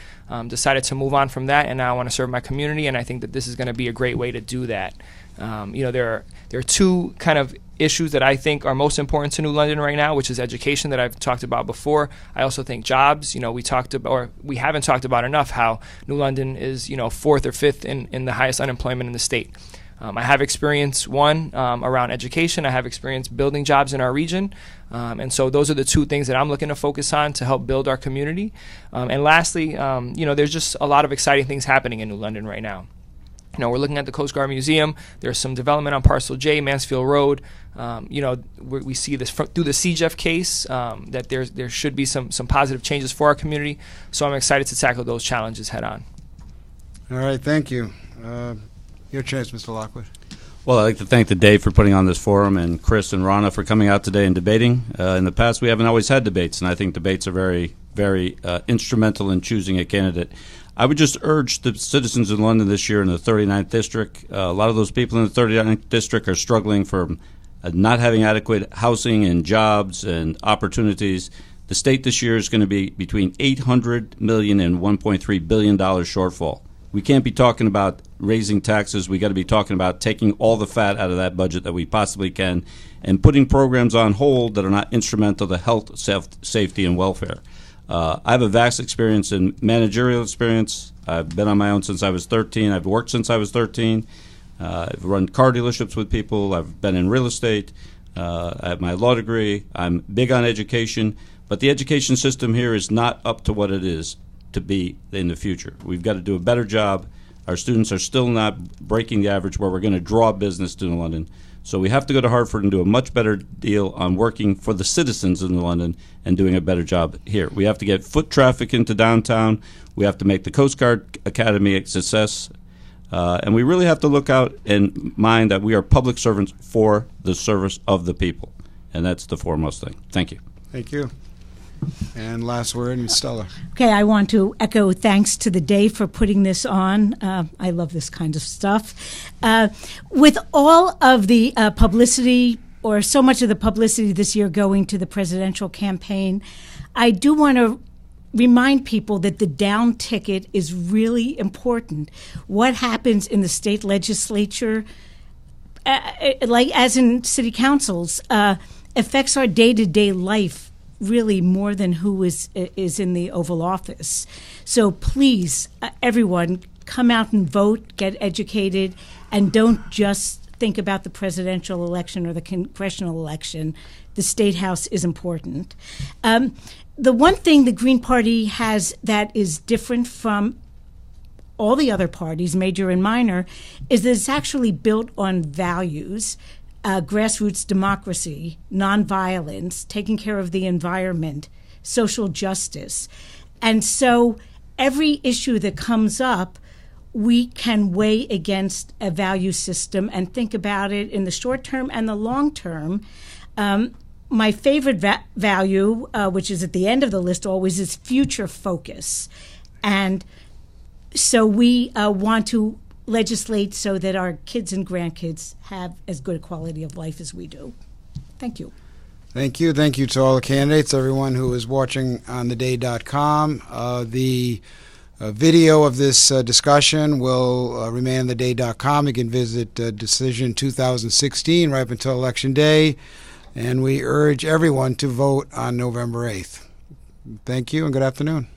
[SPEAKER 2] Decided to move on from that, and now I want to serve my community, and I think that this is going to be a great way to do that. There are two kind of issues that I think are most important to New London right now, which is education that I've talked about before. I also think jobs. We haven't talked about enough how New London is, fourth or fifth in the highest unemployment in the state. I have experience, around education. I have experience building jobs in our region. And so those are the two things that I'm looking to focus on to help build our community. And lastly, there's just a lot of exciting things happening in New London right now. We're looking at the Coast Guard Museum. There's some development on Parcel J, Mansfield Road. We see this through the CJEF case, that there should be some positive changes for our community. So I'm excited to tackle those challenges head on.
[SPEAKER 1] All right, thank you. Your chance, Mr. Lockwood.
[SPEAKER 3] Well, I'd like to thank the day for putting on this forum, and Chris and Ronna for coming out today and debating. In the past, we haven't always had debates, and I think debates are very, very instrumental in choosing a candidate. I would just urge the citizens in London this year in the 39th District. A lot of those people in the 39th District are struggling from not having adequate housing and jobs and opportunities. The state this year is going to be between $800 million and $1.3 billion shortfall. We can't be talking about raising taxes. We got to be talking about taking all the fat out of that budget that we possibly can and putting programs on hold that are not instrumental to health, safety, and welfare. I have a vast experience in managerial experience. I've been on my own since I was 13. I've worked since I was 13. I've run car dealerships with people. I've been in real estate. I have my law degree. I'm big on education. But the education system here is not up to what it is to be in the future. We've got to do a better job. Our students are still not breaking the average where we're going to draw business to London. So we have to go to Hartford and do a much better deal on working for the citizens in London and doing a better job here. We have to get foot traffic into downtown. We have to make the Coast Guard Academy a success. And we really have to look out and mind that we are public servants for the service of the people. And that's the foremost thing. Thank you.
[SPEAKER 1] Thank you. And last word, Ms. Stuller.
[SPEAKER 4] Okay, I want to echo thanks to the day for putting this on. I love this kind of stuff. With all of the publicity, or so much of the publicity this year going to the presidential campaign, I do want to remind people that the down ticket is really important. What happens in the state legislature, like as in city councils, affects our day-to-day life really more than who is in the Oval Office. So please, everyone, come out and vote, get educated, and don't just think about the presidential election or the congressional election. The State House is important. The one thing the Green Party has that is different from all the other parties, major and minor, is that it's actually built on values. Grassroots democracy, nonviolence, taking care of the environment, social justice. And so every issue that comes up, we can weigh against a value system and think about it in the short term and the long term. My favorite value, which is at the end of the list always, is future focus. And so we want to legislate so that our kids and grandkids have as good a quality of life as we do. Thank you.
[SPEAKER 1] Thank you. Thank you to all the candidates, everyone who is watching on theday.com. The video of this discussion will remain on theday.com. You can visit Decision 2016 right up until Election Day, and we urge everyone to vote on November 8th. Thank you and good afternoon.